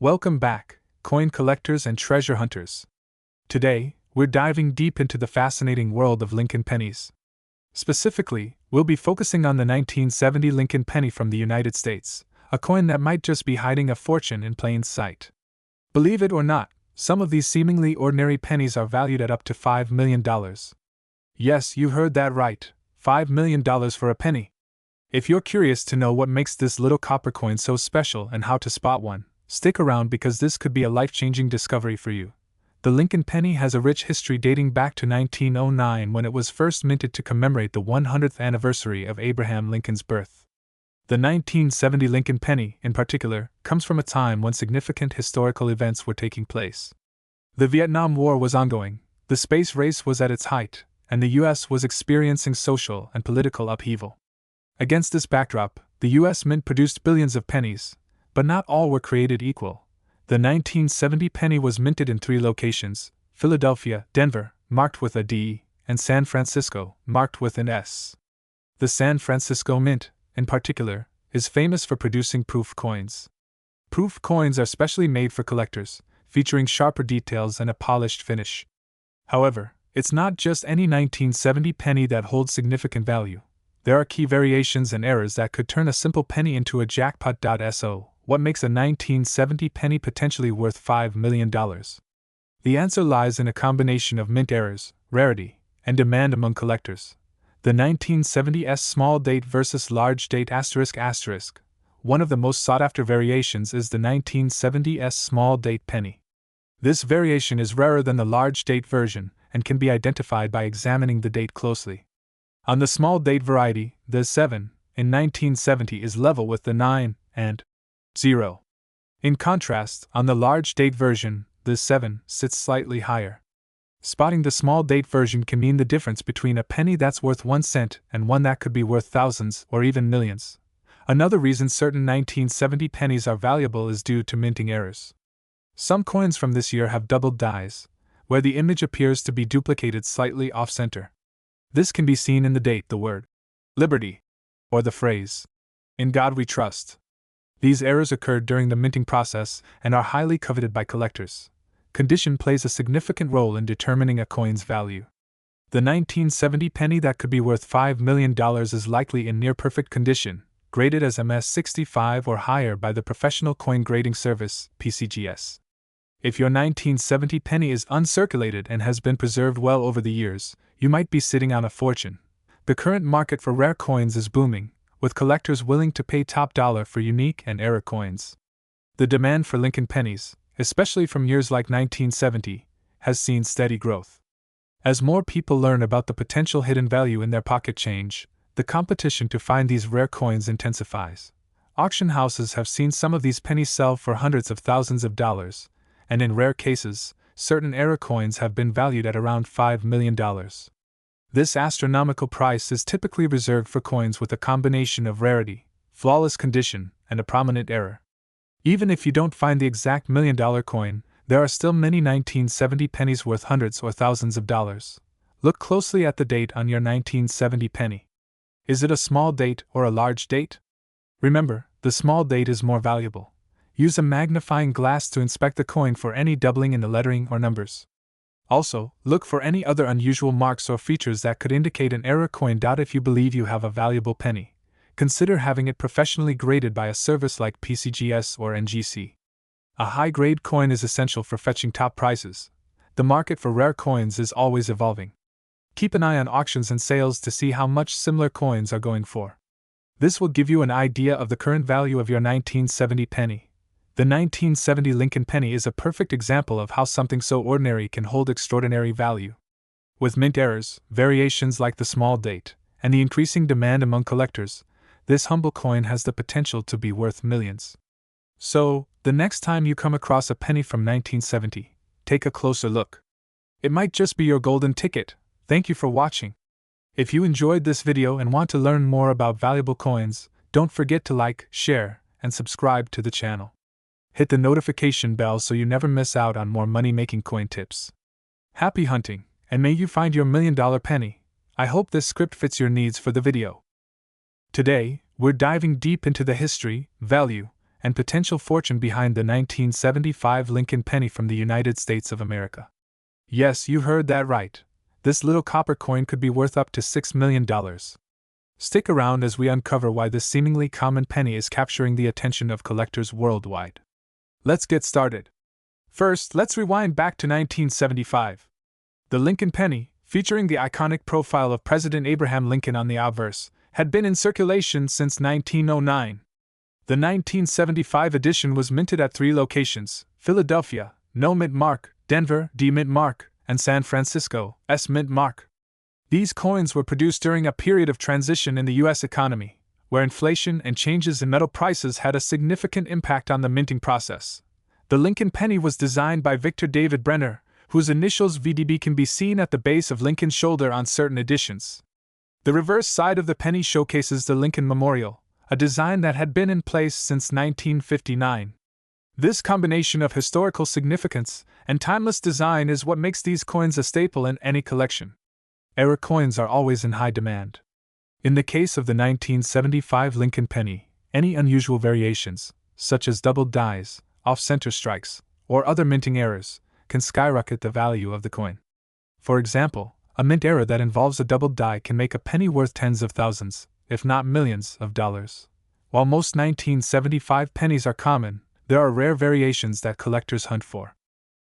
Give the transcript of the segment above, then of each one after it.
Welcome back, coin collectors and treasure hunters. Today, we're diving deep into the fascinating world of Lincoln pennies. Specifically, we'll be focusing on the 1970 Lincoln penny from the United States, a coin that might just be hiding a fortune in plain sight. Believe it or not, some of these seemingly ordinary pennies are valued at up to $5 million. Yes, you heard that right, $5 million for a penny. If you're curious to know what makes this little copper coin so special and how to spot one, stick around because this could be a life-changing discovery for you. The Lincoln penny has a rich history dating back to 1909 when it was first minted to commemorate the 100th anniversary of Abraham Lincoln's birth. The 1970 Lincoln penny, in particular, comes from a time when significant historical events were taking place. The Vietnam War was ongoing, the space race was at its height, and the U.S. was experiencing social and political upheaval. Against this backdrop, the U.S. Mint produced billions of pennies, but not all were created equal. The 1970 penny was minted in 3 locations: Philadelphia, Denver, marked with a D, and San Francisco, marked with an S. The San Francisco Mint, in particular, is famous for producing proof coins. Proof coins are specially made for collectors, featuring sharper details and a polished finish. However, it's not just any 1970 penny that holds significant value. There are key variations and errors that could turn a simple penny into a jackpot. So, what makes a 1970 penny potentially worth $5 million? The answer lies in a combination of mint errors, rarity, and demand among collectors. The 1970s small date versus large date ***. One of the most sought-after variations is the 1970s small date penny. This variation is rarer than the large date version and can be identified by examining the date closely. On the small date variety, the 7 in 1970 is level with the 9 and 0. In contrast, on the large date version, the 7 sits slightly higher. Spotting the small date version can mean the difference between a penny that's worth 1 cent and one that could be worth thousands or even millions. Another reason certain 1970 pennies are valuable is due to minting errors. Some coins from this year have doubled dies, where the image appears to be duplicated slightly off-center. This can be seen in the date, the word Liberty, or the phrase, "In God We Trust." These errors occurred during the minting process and are highly coveted by collectors. Condition plays a significant role in determining a coin's value. The 1970 penny that could be worth $5 million is likely in near-perfect condition, graded as MS65 or higher by the Professional Coin Grading Service, PCGS. If your 1970 penny is uncirculated and has been preserved well over the years, you might be sitting on a fortune. The current market for rare coins is booming, with collectors willing to pay top dollar for unique and rare coins. The demand for Lincoln pennies, especially from years like 1970, has seen steady growth. As more people learn about the potential hidden value in their pocket change, the competition to find these rare coins intensifies. Auction houses have seen some of these pennies sell for hundreds of thousands of dollars, and in rare cases, certain era coins have been valued at around $5 million. This astronomical price is typically reserved for coins with a combination of rarity, flawless condition, and a prominent error. Even if you don't find the exact $1 million coin, there are still many 1970 pennies worth hundreds or thousands of dollars. Look closely at the date on your 1970 penny. Is it a small date or a large date? Remember, the small date is more valuable. Use a magnifying glass to inspect the coin for any doubling in the lettering or numbers. Also, look for any other unusual marks or features that could indicate an error coin. If you believe you have a valuable penny, consider having it professionally graded by a service like PCGS or NGC. A high-grade coin is essential for fetching top prices. The market for rare coins is always evolving. Keep an eye on auctions and sales to see how much similar coins are going for. This will give you an idea of the current value of your 1970 penny. The 1970 Lincoln penny is a perfect example of how something so ordinary can hold extraordinary value. With mint errors, variations like the small date, and the increasing demand among collectors, this humble coin has the potential to be worth millions. So, the next time you come across a penny from 1970, take a closer look. It might just be your golden ticket. Thank you for watching. If you enjoyed this video and want to learn more about valuable coins, don't forget to like, share, and subscribe to the channel. Hit the notification bell so you never miss out on more money-making coin tips. Happy hunting, and may you find your $1 million penny. I hope this script fits your needs for the video. Today, we're diving deep into the history, value, and potential fortune behind the 1975 Lincoln penny from the United States of America. Yes, you heard that right. This little copper coin could be worth up to $6 million. Stick around as we uncover why this seemingly common penny is capturing the attention of collectors worldwide. Let's get started. First, let's rewind back to 1975. The Lincoln penny, featuring the iconic profile of President Abraham Lincoln on the obverse, had been in circulation since 1909. The 1975 edition was minted at 3 locations: Philadelphia, No Mint Mark, Denver, D Mint Mark, and San Francisco, S Mint Mark. These coins were produced during a period of transition in the U.S. economy, where inflation and changes in metal prices had a significant impact on the minting process. The Lincoln penny was designed by Victor David Brenner, whose initials VDB can be seen at the base of Lincoln's shoulder on certain editions. The reverse side of the penny showcases the Lincoln Memorial, a design that had been in place since 1959. This combination of historical significance and timeless design is what makes these coins a staple in any collection. Era coins are always in high demand. In the case of the 1975 Lincoln penny, any unusual variations, such as doubled dies, off-center strikes, or other minting errors, can skyrocket the value of the coin. For example, a mint error that involves a doubled die can make a penny worth tens of thousands, if not millions, of dollars. While most 1975 pennies are common, there are rare variations that collectors hunt for.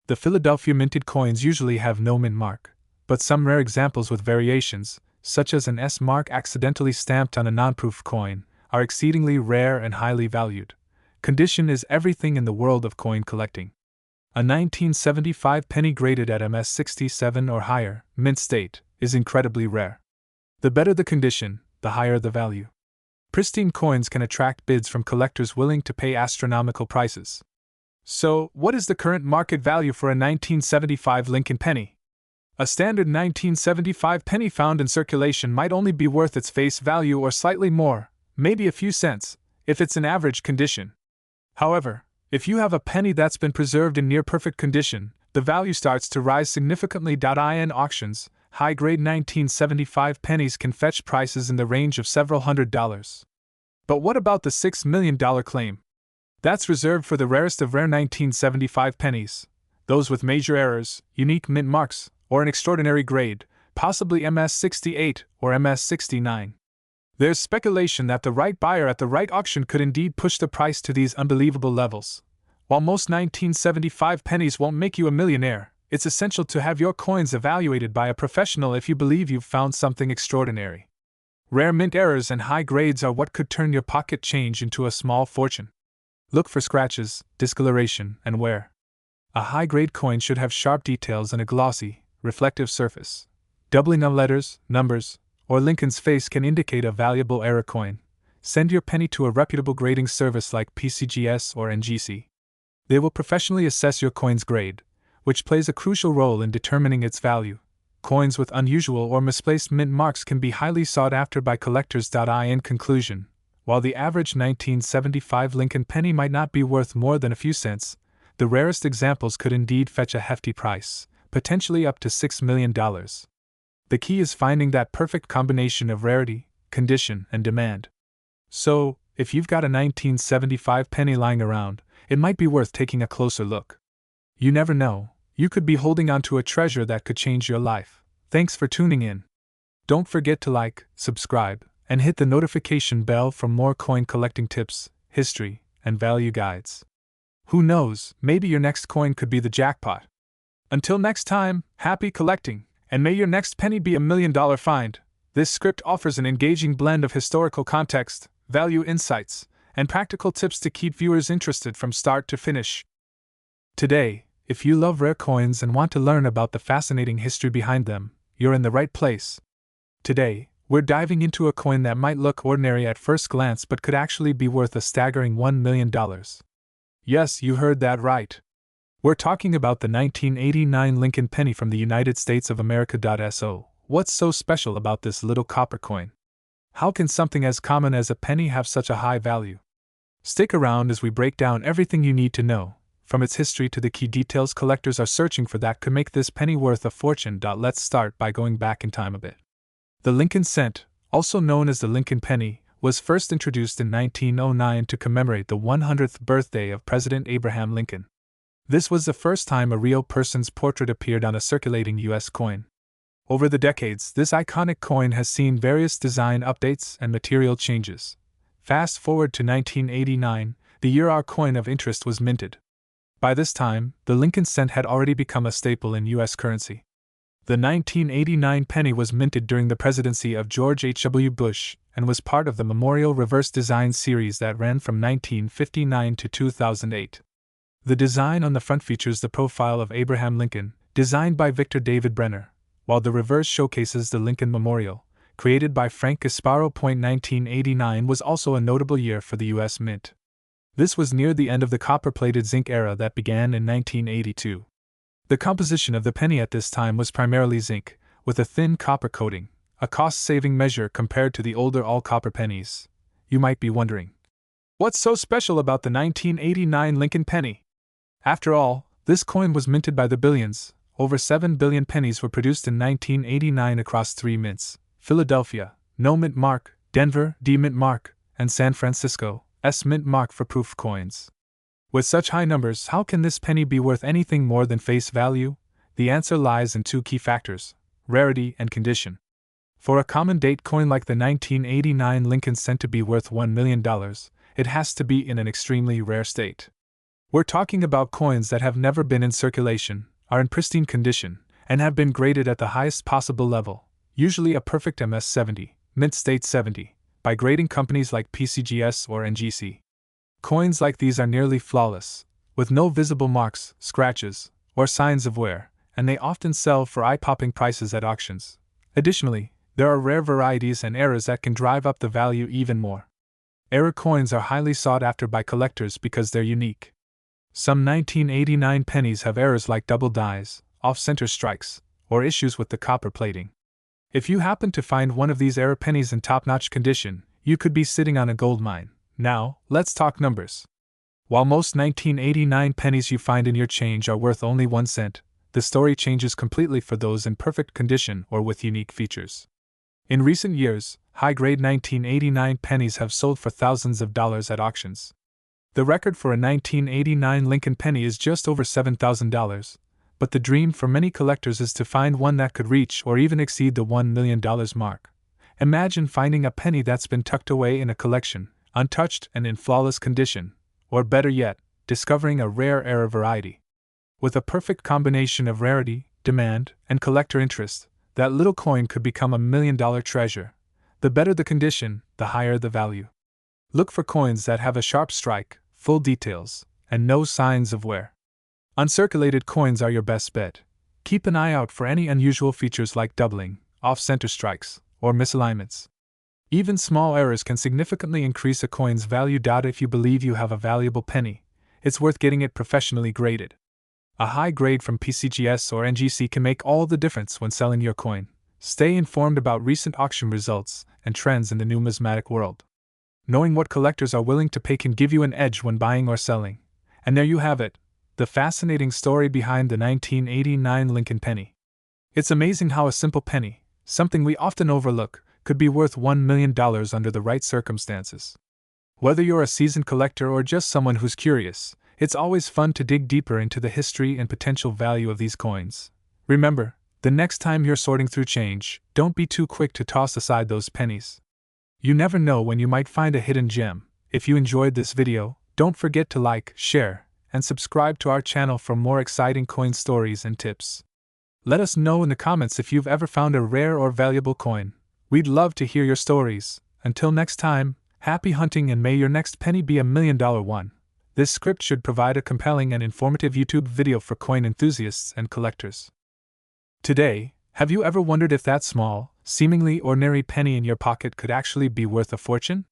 The Philadelphia minted coins usually have no mint mark, but some rare examples with variations, such as an S mark accidentally stamped on a non-proof coin, are exceedingly rare and highly valued. Condition is everything in the world of coin collecting. A 1975 penny graded at MS67 or higher, mint state, is incredibly rare. The better the condition, the higher the value. Pristine coins can attract bids from collectors willing to pay astronomical prices. So, what is the current market value for a 1975 Lincoln penny? A standard 1975 penny found in circulation might only be worth its face value or slightly more, maybe a few cents, if it's in average condition. However, if you have a penny that's been preserved in near-perfect condition, the value starts to rise significantly. In auctions, high-grade 1975 pennies can fetch prices in the range of several $100s. But what about the $6 million claim? That's reserved for the rarest of rare 1975 pennies, those with major errors, unique mint marks, or an extraordinary grade, possibly MS68 or MS69. There's speculation that the right buyer at the right auction could indeed push the price to these unbelievable levels. While most 1975 pennies won't make you a millionaire, it's essential to have your coins evaluated by a professional if you believe you've found something extraordinary. Rare mint errors and high grades are what could turn your pocket change into a small fortune. Look for scratches, discoloration, and wear. A high-grade coin should have sharp details and a glossy, reflective surface. Doubling of letters, numbers, or Lincoln's face can indicate a valuable error coin. Send your penny to a reputable grading service like PCGS or NGC. They will professionally assess your coin's grade, which plays a crucial role in determining its value. Coins with unusual or misplaced mint marks can be highly sought after by collectors. In conclusion, while the average 1975 Lincoln penny might not be worth more than a few cents, the rarest examples could indeed fetch a hefty price, potentially up to $6 million. The key is finding that perfect combination of rarity, condition, and demand. So, if you've got a 1975 penny lying around, it might be worth taking a closer look. You never know, you could be holding onto a treasure that could change your life. Thanks for tuning in. Don't forget to like, subscribe, and hit the notification bell for more coin collecting tips, history, and value guides. Who knows, maybe your next coin could be the jackpot. Until next time, happy collecting, and may your next penny be $1 million find. This script offers an engaging blend of historical context, value insights, and practical tips to keep viewers interested from start to finish. Today, if you love rare coins and want to learn about the fascinating history behind them, you're in the right place. Today, we're diving into a coin that might look ordinary at first glance but could actually be worth a staggering $1 million. Yes, you heard that right. We're talking about the 1989 Lincoln penny from the United States of America. So, what's so special about this little copper coin? How can something as common as a penny have such a high value? Stick around as we break down everything you need to know, from its history to the key details collectors are searching for that could make this penny worth a fortune. Let's start by going back in time a bit. The Lincoln cent, also known as the Lincoln penny, was first introduced in 1909 to commemorate the 100th birthday of President Abraham Lincoln. This was the first time a real person's portrait appeared on a circulating U.S. coin. Over the decades, this iconic coin has seen various design updates and material changes. Fast forward to 1989, the year our coin of interest was minted. By this time, the Lincoln cent had already become a staple in U.S. currency. The 1989 penny was minted during the presidency of George H.W. Bush and was part of the Memorial Reverse Design series that ran from 1959 to 2008. The design on the front features the profile of Abraham Lincoln, designed by Victor David Brenner, while the reverse showcases the Lincoln Memorial, created by Frank Gasparo. 1989 was also a notable year for the U.S. Mint. This was near the end of the copper-plated zinc era that began in 1982. The composition of the penny at this time was primarily zinc, with a thin copper coating, a cost-saving measure compared to the older all-copper pennies. You might be wondering, what's so special about the 1989 Lincoln penny? After all, this coin was minted by the billions. Over 7 billion pennies were produced in 1989 across 3 mints: Philadelphia, No Mint Mark; Denver, D Mint Mark; and San Francisco, S Mint Mark for proof coins. With such high numbers, how can this penny be worth anything more than face value? The answer lies in 2 key factors: rarity and condition. For a common date coin like the 1989 Lincoln cent to be worth $1 million, it has to be in an extremely rare state. We're talking about coins that have never been in circulation, are in pristine condition, and have been graded at the highest possible level, usually a perfect MS-70, mint state 70, by grading companies like PCGS or NGC. Coins like these are nearly flawless, with no visible marks, scratches, or signs of wear, and they often sell for eye-popping prices at auctions. Additionally, there are rare varieties and errors that can drive up the value even more. Error coins are highly sought after by collectors because they're unique. Some 1989 pennies have errors like double dies, off-center strikes, or issues with the copper plating. If you happen to find one of these error pennies in top-notch condition, you could be sitting on a gold mine. Now, let's talk numbers. While most 1989 pennies you find in your change are worth only 1 cent, the story changes completely for those in perfect condition or with unique features. In recent years, high-grade 1989 pennies have sold for thousands of dollars at auctions. The record for a 1989 Lincoln penny is just over $7,000, but the dream for many collectors is to find one that could reach or even exceed the $1 million mark. Imagine finding a penny that's been tucked away in a collection, untouched and in flawless condition, or better yet, discovering a rare error variety. With a perfect combination of rarity, demand, and collector interest, that little coin could become a $1 million treasure. The better the condition, the higher the value. Look for coins that have a sharp strike, full details, and no signs of wear. Uncirculated coins are your best bet. Keep an eye out for any unusual features like doubling, off-center strikes, or misalignments. Even small errors can significantly increase a coin's value. If you believe you have a valuable penny, it's worth getting it professionally graded. A high grade from PCGS or NGC can make all the difference when selling your coin. Stay informed about recent auction results and trends in the numismatic world. Knowing what collectors are willing to pay can give you an edge when buying or selling. And there you have it, the fascinating story behind the 1989 Lincoln penny. It's amazing how a simple penny, something we often overlook, could be worth $1 million under the right circumstances. Whether you're a seasoned collector or just someone who's curious, it's always fun to dig deeper into the history and potential value of these coins. Remember, the next time you're sorting through change, don't be too quick to toss aside those pennies. You never know when you might find a hidden gem. If you enjoyed this video, don't forget to like, share, and subscribe to our channel for more exciting coin stories and tips. Let us know in the comments if you've ever found a rare or valuable coin. We'd love to hear your stories. Until next time, happy hunting and may your next penny be $1 million one. This script should provide a compelling and informative YouTube video for coin enthusiasts and collectors. Today, have you ever wondered if that small, seemingly ordinary penny in your pocket could actually be worth a fortune?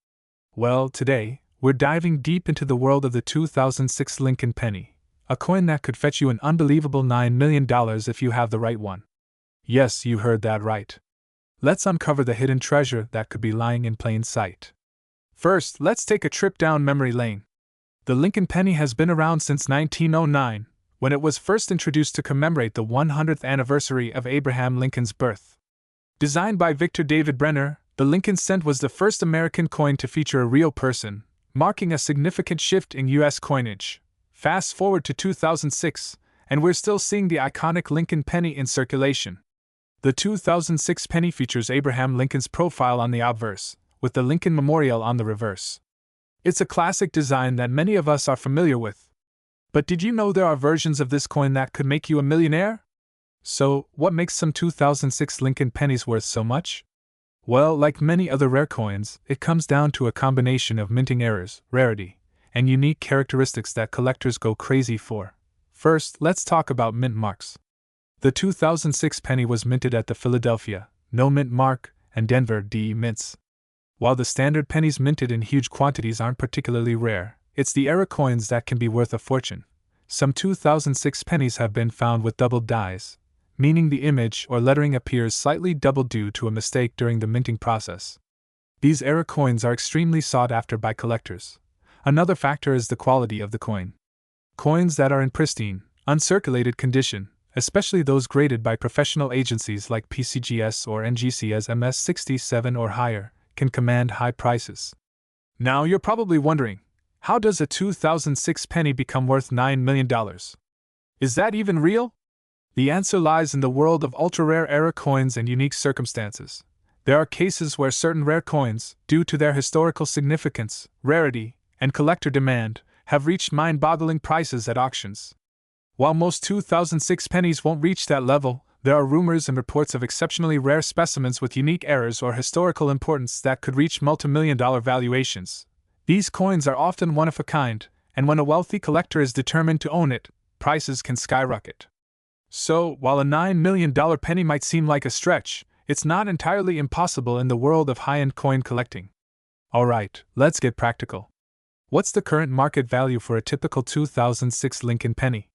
Well, today, we're diving deep into the world of the 2006 Lincoln penny, a coin that could fetch you an unbelievable $9 million if you have the right one. Yes, you heard that right. Let's uncover the hidden treasure that could be lying in plain sight. First, let's take a trip down memory lane. The Lincoln penny has been around since 1909, when it was first introduced to commemorate the 100th anniversary of Abraham Lincoln's birth. Designed by Victor David Brenner, The Lincoln cent was the first American coin to feature a real person, marking a significant shift in U.S. coinage. Fast forward to 2006, and we're still seeing the iconic Lincoln penny in circulation. The 2006 penny features Abraham Lincoln's profile on the obverse, with the Lincoln Memorial on the reverse. It's a classic design that many of us are familiar with. But did you know there are versions of this coin that could make you a millionaire? So, what makes some 2006 Lincoln pennies worth so much? Well, like many other rare coins, it comes down to a combination of minting errors, rarity, and unique characteristics that collectors go crazy for. First, let's talk about mint marks. The 2006 penny was minted at the Philadelphia, no mint mark, and Denver, DE mints. While the standard pennies minted in huge quantities aren't particularly rare, it's the era coins that can be worth a fortune. Some 2006 pennies have been found with doubled dies, meaning the image or lettering appears slightly doubled due to a mistake during the minting process. These era coins are extremely sought after by collectors. Another factor is the quality of the coin. Coins that are in pristine, uncirculated condition, especially those graded by professional agencies like PCGS or NGC as MS67 or higher, can command high prices. Now you're probably wondering, how does a 2006 penny become worth $9 million? Is that even real? The answer lies in the world of ultra-rare era coins and unique circumstances. There are cases where certain rare coins, due to their historical significance, rarity, and collector demand, have reached mind-boggling prices at auctions. While most 2006 pennies won't reach that level, there are rumors and reports of exceptionally rare specimens with unique errors or historical importance that could reach multi-million-dollar valuations. These coins are often one of a kind, and when a wealthy collector is determined to own it, prices can skyrocket. So, while a $9 million penny might seem like a stretch, it's not entirely impossible in the world of high-end coin collecting. Alright, let's get practical. What's the current market value for a typical 2006 Lincoln penny?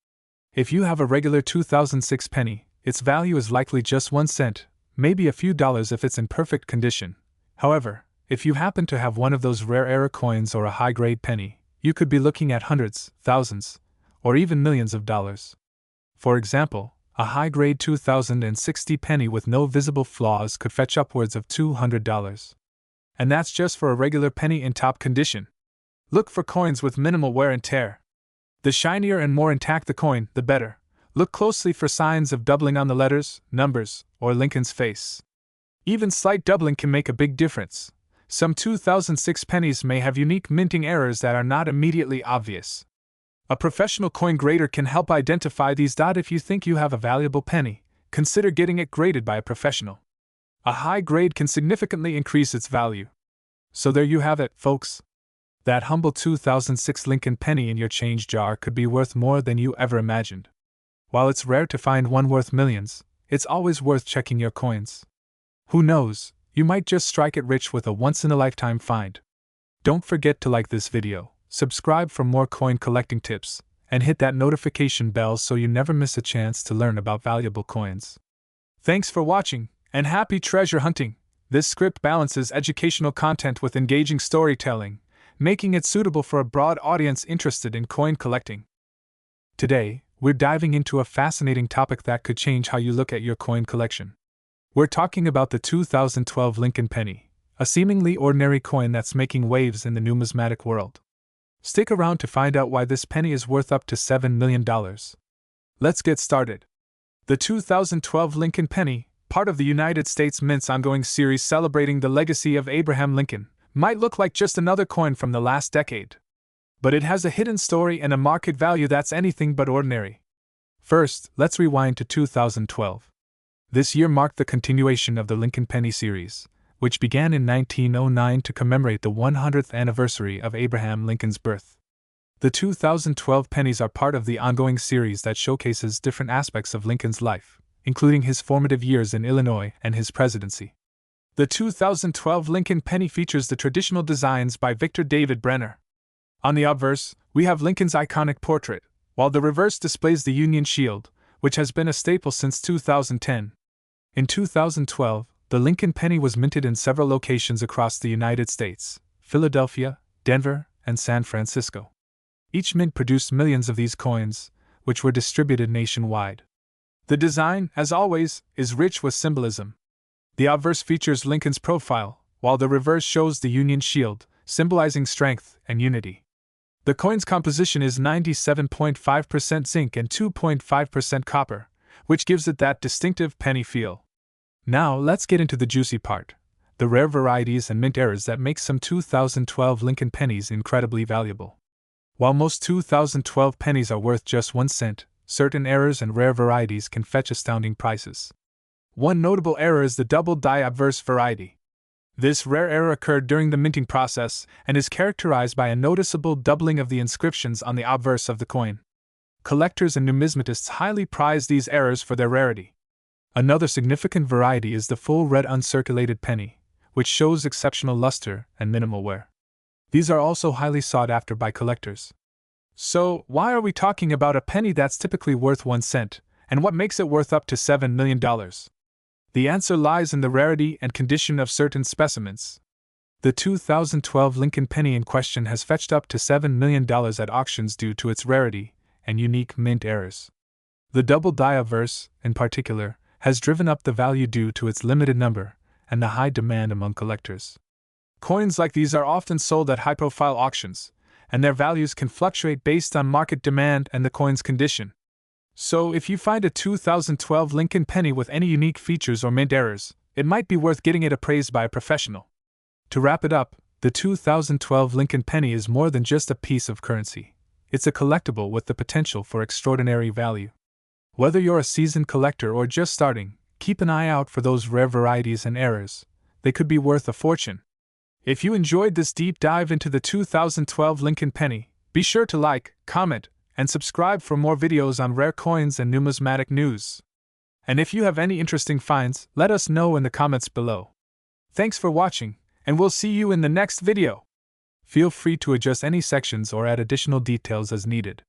If you have a regular 2006 penny, its value is likely just 1 cent, maybe a few dollars if it's in perfect condition. However, if you happen to have one of those rare era coins or a high-grade penny, you could be looking at hundreds, thousands, or even millions of dollars. For example, a high-grade 2060 penny with no visible flaws could fetch upwards of $200. And that's just for a regular penny in top condition. Look for coins with minimal wear and tear. The shinier and more intact the coin, the better. Look closely for signs of doubling on the letters, numbers, or Lincoln's face. Even slight doubling can make a big difference. Some 2006 pennies may have unique minting errors that are not immediately obvious. A professional coin grader can help identify these. If you think you have a valuable penny, consider getting it graded by a professional. A high grade can significantly increase its value. So there you have it, folks. That humble 2006 Lincoln penny in your change jar could be worth more than you ever imagined. While it's rare to find one worth millions, it's always worth checking your coins. Who knows, you might just strike it rich with a once-in-a-lifetime find. Don't forget to like this video, subscribe for more coin collecting tips, and hit that notification bell so you never miss a chance to learn about valuable coins. Thanks for watching, and happy treasure hunting! This script balances educational content with engaging storytelling, making it suitable for a broad audience interested in coin collecting. Today, we're diving into a fascinating topic that could change how you look at your coin collection. We're talking about the 2012 Lincoln penny, a seemingly ordinary coin that's making waves in the numismatic world. Stick around to find out why this penny is worth up to $7 million. Let's get started. The 2012 Lincoln penny, part of the United States Mint's ongoing series celebrating the legacy of Abraham Lincoln, might look like just another coin from the last decade. But it has a hidden story and a market value that's anything but ordinary. First, let's rewind to 2012. This year marked the continuation of the Lincoln penny series, which began in 1909 to commemorate the 100th anniversary of Abraham Lincoln's birth. The 2012 pennies are part of the ongoing series that showcases different aspects of Lincoln's life, including his formative years in Illinois and his presidency. The 2012 Lincoln penny features the traditional designs by Victor David Brenner. On the obverse, we have Lincoln's iconic portrait, while the reverse displays the Union Shield, which has been a staple since 2010. In 2012, the Lincoln penny was minted in several locations across the United States: Philadelphia, Denver, and San Francisco. Each mint produced millions of these coins, which were distributed nationwide. The design, as always, is rich with symbolism. The obverse features Lincoln's profile, while the reverse shows the Union Shield, symbolizing strength and unity. The coin's composition is 97.5% zinc and 2.5% copper, which gives it that distinctive penny feel. Now let's get into the juicy part, the rare varieties and mint errors that make some 2012 Lincoln pennies incredibly valuable. While most 2012 pennies are worth just 1 cent, certain errors and rare varieties can fetch astounding prices. One notable error is the double die obverse variety. This rare error occurred during the minting process and is characterized by a noticeable doubling of the inscriptions on the obverse of the coin. Collectors and numismatists highly prize these errors for their rarity. Another significant variety is the full red uncirculated penny, which shows exceptional luster and minimal wear. These are also highly sought after by collectors. So, why are we talking about a penny that's typically worth 1 cent, and what makes it worth up to $7 million? The answer lies in the rarity and condition of certain specimens. The 2012 Lincoln penny in question has fetched up to $7 million at auctions due to its rarity and unique mint errors. The double die obverse, in particular, has driven up the value due to its limited number and the high demand among collectors. Coins like these are often sold at high-profile auctions, and their values can fluctuate based on market demand and the coin's condition. So, if you find a 2012 Lincoln penny with any unique features or mint errors, it might be worth getting it appraised by a professional. To wrap it up, the 2012 Lincoln penny is more than just a piece of currency. It's a collectible with the potential for extraordinary value. Whether you're a seasoned collector or just starting, keep an eye out for those rare varieties and errors. They could be worth a fortune. If you enjoyed this deep dive into the 2012 Lincoln penny, be sure to like, comment, and subscribe for more videos on rare coins and numismatic news. And if you have any interesting finds, let us know in the comments below. Thanks for watching, and we'll see you in the next video. Feel free to adjust any sections or add additional details as needed.